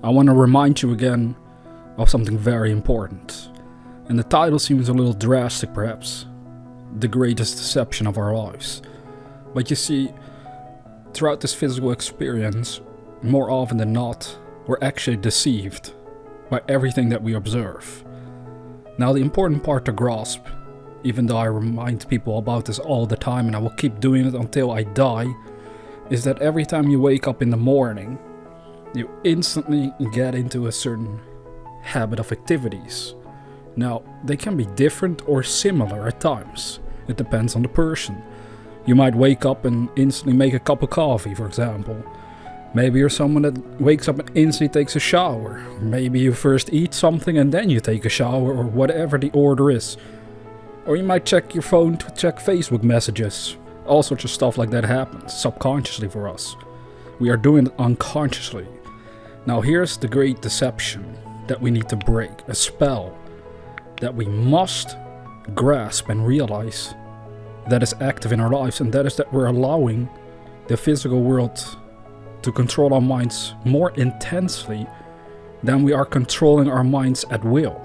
I want to remind you again of something very important. And the title seems a little drastic perhaps. The greatest deception of our lives. But you see, throughout this physical experience, more often than not, we're actually deceived by everything that we observe. Now the important part to grasp, even though I remind people about this all the time and I will keep doing it until I die, is that every time you wake up in the morning, you instantly get into a certain habit of activities. Now, they can be different or similar at times. It depends on the person. You might wake up and instantly make a cup of coffee, for example. Maybe you're someone that wakes up and instantly takes a shower. Maybe you first eat something and then you take a shower, or whatever the order is. Or you might check your phone to check Facebook messages. All sorts of stuff like that happens, subconsciously for us. We are doing it unconsciously. Now here's the great deception that we need to break, a spell that we must grasp and realize that is active in our lives, and that is that we're allowing the physical world to control our minds more intensely than we are controlling our minds at will.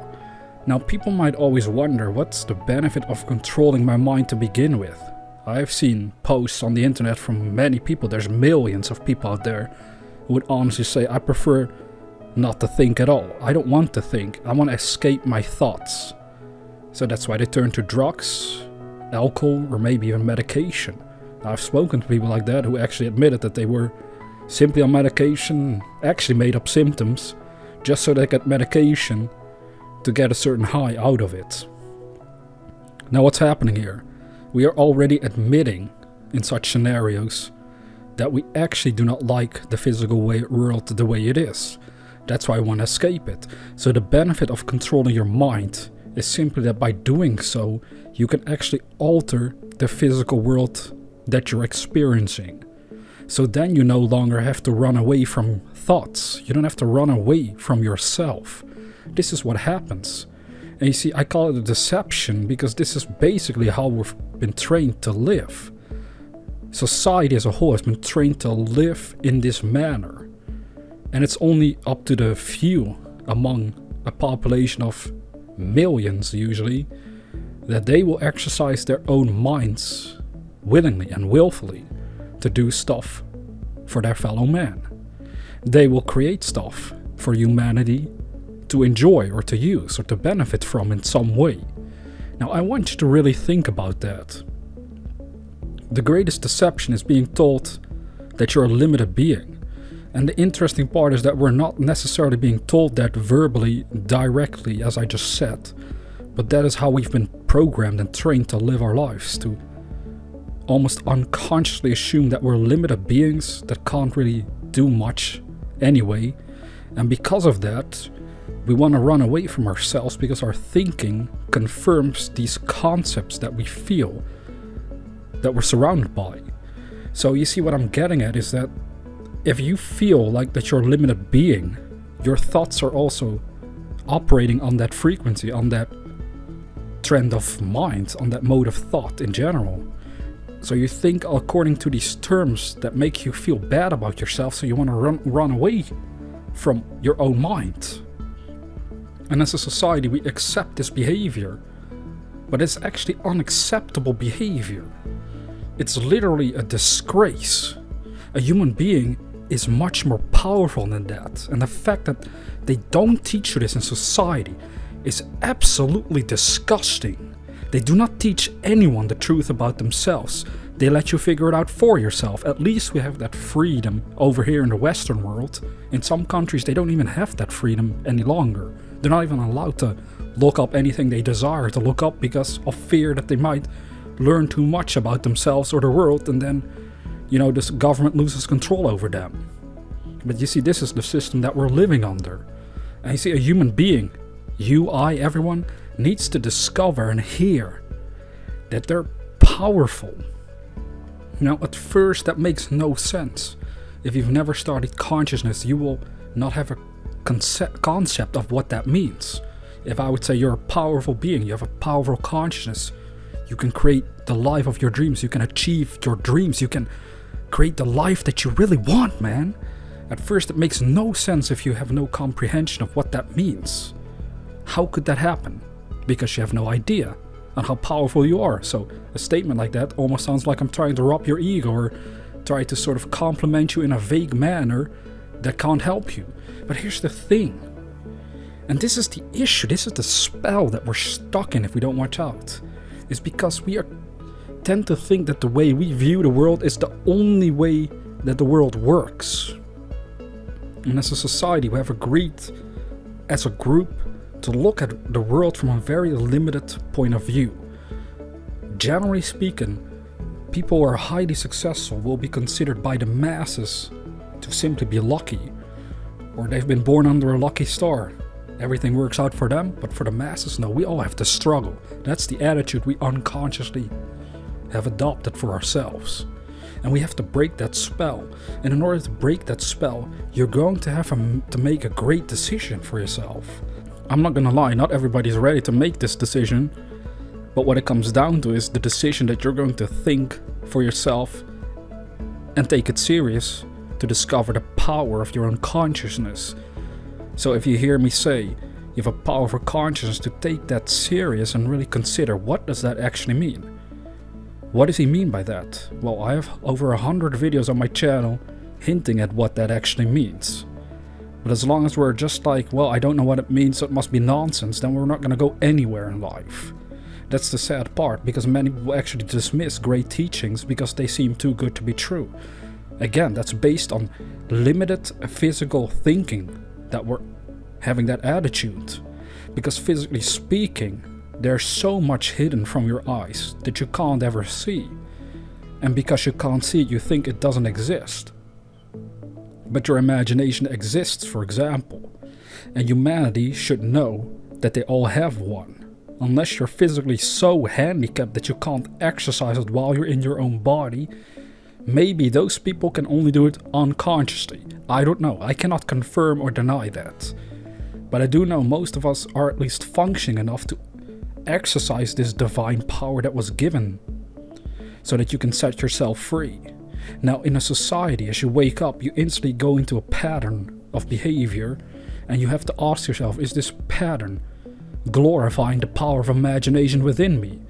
Now people might always wonder, what's the benefit of controlling my mind to begin with? I've seen posts on the internet from many people, there's millions of people out there who would honestly say, I prefer not to think at all. I don't want to think, I want to escape my thoughts. So that's why they turn to drugs, alcohol, or maybe even medication. I've spoken to people like that who actually admitted that they were simply on medication, actually made up symptoms, just so they get medication to get a certain high out of it. Now what's happening here? We are already admitting in such scenarios that we actually do not like the physical world the way it is. That's why we want to escape it. So the benefit of controlling your mind is simply that by doing so, you can actually alter the physical world that you're experiencing. So then you no longer have to run away from thoughts. You don't have to run away from yourself. This is what happens. And you see, I call it a deception because this is basically how we've been trained to live. Society as a whole has been trained to live in this manner. And it's only up to the few among a population of millions usually that they will exercise their own minds willingly and willfully to do stuff for their fellow man. They will create stuff for humanity to enjoy or to use or to benefit from in some way. Now I want you to really think about that. The greatest deception is being told that you're a limited being. And the interesting part is that we're not necessarily being told that verbally, directly, as I just said. But that is how we've been programmed and trained to live our lives, to almost unconsciously assume that we're limited beings that can't really do much anyway. And because of that, we want to run away from ourselves because our thinking confirms these concepts that we feel, that we're surrounded by. So you see, what I'm getting at is that if you feel like that you're a limited being, your thoughts are also operating on that frequency, on that trend of mind, on that mode of thought in general. So you think according to these terms that make you feel bad about yourself, so you want to run away from your own mind. And as a society, we accept this behavior, but it's actually unacceptable behavior. It's literally a disgrace. A human being is much more powerful than that, and the fact that they don't teach you this in society is absolutely disgusting. They do not teach anyone the truth about themselves. They let you figure it out for yourself. At least we have that freedom over here in the Western world. In some countries they don't even have that freedom any longer. They're not even allowed to look up anything they desire to look up because of fear that they might learn too much about themselves or the world, and then this government loses control over them. But you see, this is the system that we're living under. And you see, a human being, you, I, everyone, needs to discover and hear that they're powerful. Now, at first, that makes no sense. If you've never studied consciousness, you will not have a concept of what that means. If I would say you're a powerful being, you have a powerful consciousness, you can create the life of your dreams, you can achieve your dreams, you can create the life that you really want, man. At first it makes no sense if you have no comprehension of what that means. How could that happen? Because you have no idea on how powerful you are. So a statement like that almost sounds like I'm trying to rub your ego or try to sort of compliment you in a vague manner that can't help you. But here's the thing. And this is the issue, this is the spell that we're stuck in if we don't watch out. Is because we tend to think that the way we view the world is the only way that the world works. And as a society, we have agreed as a group to look at the world from a very limited point of view. Generally speaking, people who are highly successful will be considered by the masses to simply be lucky, or they've been born under a lucky star. Everything works out for them, but for the masses, no, we all have to struggle. That's the attitude we unconsciously have adopted for ourselves. And we have to break that spell. And in order to break that spell, you're going to have to make a great decision for yourself. I'm not gonna lie, not everybody's ready to make this decision. But what it comes down to is the decision that you're going to think for yourself and take it serious to discover the power of your own consciousness. So if you hear me say you have a powerful consciousness, to take that serious and really consider, what does that actually mean? What does he mean by that? Well, I have over 100 videos on my channel hinting at what that actually means. But as long as we're just like, well, I don't know what it means, so it must be nonsense, then we're not going to go anywhere in life. That's the sad part, because many people actually dismiss great teachings because they seem too good to be true. Again, that's based on limited physical thinking that we're having that attitude. Because physically speaking, there's so much hidden from your eyes that you can't ever see. And because you can't see it, you think it doesn't exist. But your imagination exists, for example. And humanity should know that they all have one. Unless you're physically so handicapped that you can't exercise it while you're in your own body, maybe those people can only do it unconsciously. I don't know. I cannot confirm or deny that. But I do know most of us are at least functioning enough to exercise this divine power that was given so that you can set yourself free. Now, in a society, as you wake up, you instantly go into a pattern of behavior, and you have to ask yourself, is this pattern glorifying the power of imagination within me?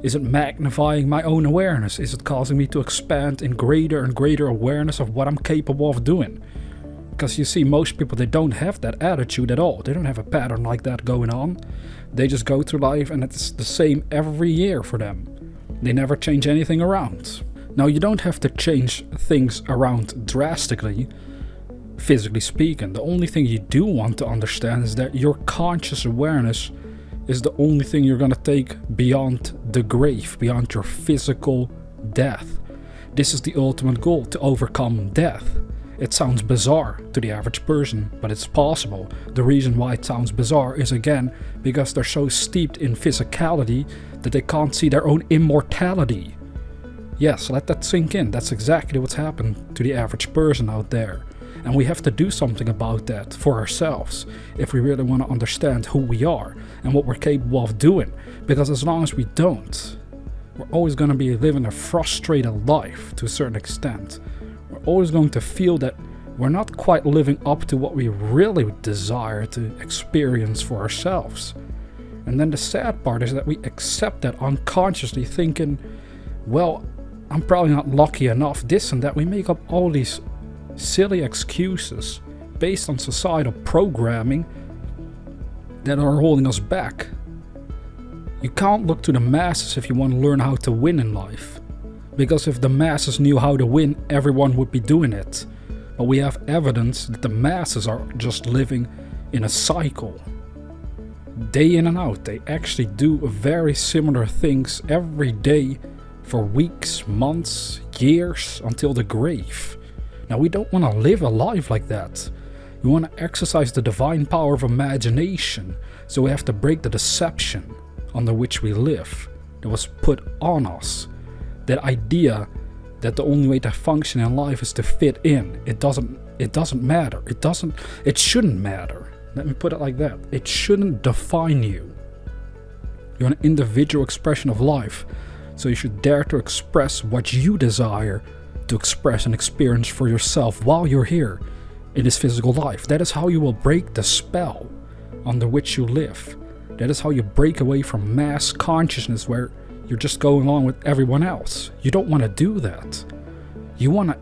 Is it magnifying my own awareness? Is it causing me to expand in greater and greater awareness of what I'm capable of doing? Because you see, most people, they don't have that attitude at all. They don't have a pattern like that going on. They just go through life and it's the same every year for them. They never change anything around. Now, you don't have to change things around drastically, physically speaking. The only thing you do want to understand is that your conscious awareness is the only thing you're going to take beyond the grave, beyond your physical death. This is the ultimate goal, to overcome death. It sounds bizarre to the average person, but it's possible. The reason why it sounds bizarre is, again, because they're so steeped in physicality that they can't see their own immortality. Yes, let that sink in. That's exactly what's happened to the average person out there. And we have to do something about that for ourselves if we really want to understand who we are and what we're capable of doing. Because as long as we don't, we're always going to be living a frustrated life to a certain extent. We're always going to feel that we're not quite living up to what we really desire to experience for ourselves. And then the sad part is that we accept that unconsciously, thinking, well, I'm probably not lucky enough, this and that. We make up all these silly excuses based on societal programming that are holding us back. You can't look to the masses if you want to learn how to win in life. Because if the masses knew how to win, everyone would be doing it. But we have evidence that the masses are just living in a cycle. Day in and out, they actually do very similar things every day for weeks, months, years, until the grave. Now, we don't want to live a life like that. We want to exercise the divine power of imagination, so we have to break the deception under which we live that was put on us. That idea that the only way to function in life is to fit in. It doesn't matter. It shouldn't matter. Let me put it like that. It shouldn't define you. You're an individual expression of life, so you should dare to express what you desire to express and experience for yourself while you're here. in this physical life. That is how you will break the spell under which you live. That is how you break away from mass consciousness where you're just going along with everyone else. You don't want to do that. You want to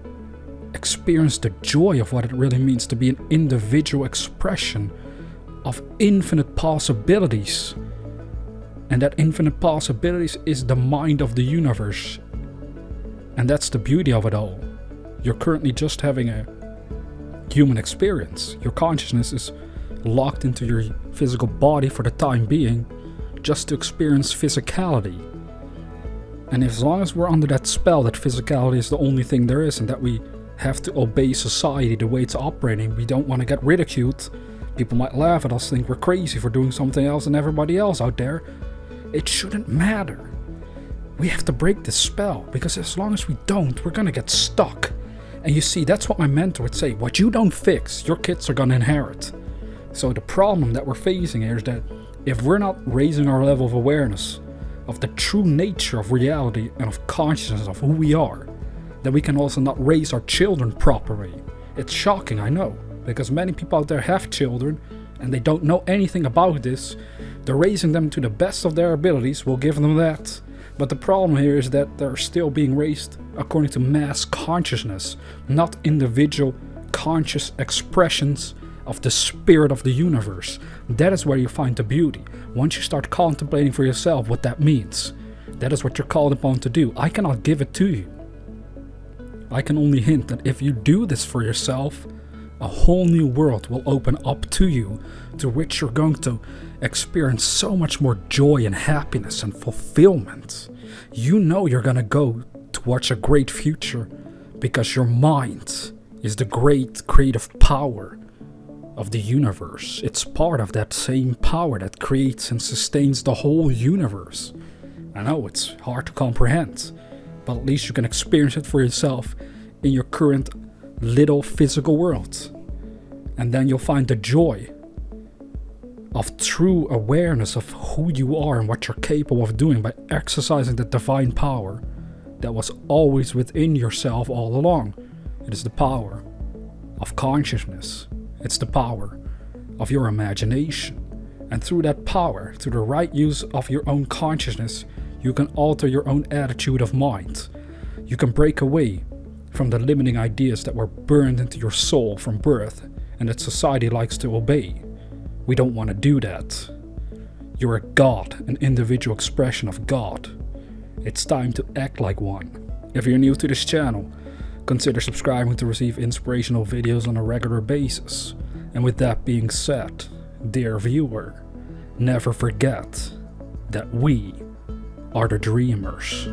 experience the joy of what it really means to be an individual expression of infinite possibilities. And that infinite possibilities is the mind of the universe. And that's the beauty of it all. You're currently just having a human experience. Your consciousness is locked into your physical body for the time being, just to experience physicality. And as long as we're under that spell that physicality is the only thing there is, and that we have to obey society the way it's operating, we don't want to get ridiculed. People might laugh at us, think we're crazy for doing something else than everybody else out there. It shouldn't matter. We have to break this spell, because as long as we don't, we're gonna get stuck. And you see, that's what my mentor would say. What you don't fix, your kids are gonna inherit. So the problem that we're facing here is that if we're not raising our level of awareness of the true nature of reality and of consciousness of who we are, then we can also not raise our children properly. It's shocking, I know, because many people out there have children and they don't know anything about this. They're raising them to the best of their abilities, we'll give them that. But the problem here is that they're still being raised according to mass consciousness, not individual conscious expressions of the spirit of the universe. That is where you find the beauty. Once you start contemplating for yourself what that means, that is what you're called upon to do. I cannot give it to you. I can only hint that if you do this for yourself, a whole new world will open up to you, to which you're going to experience so much more joy and happiness and fulfillment. You know you're going to go towards a great future because your mind is the great creative power of the universe. It's part of that same power that creates and sustains the whole universe. I know it's hard to comprehend, but at least you can experience it for yourself in your current little physical world. And then you'll find the joy of true awareness of who you are and what you're capable of doing by exercising the divine power that was always within yourself all along. It is the power of consciousness. It's the power of your imagination. And through that power, through the right use of your own consciousness, you can alter your own attitude of mind. You can break away from the limiting ideas that were burned into your soul from birth and that society likes to obey. We don't want to do that. You're a God, an individual expression of God. It's time to act like one. If you're new to this channel, consider subscribing to receive inspirational videos on a regular basis. And with that being said, dear viewer, never forget that we are the dreamers.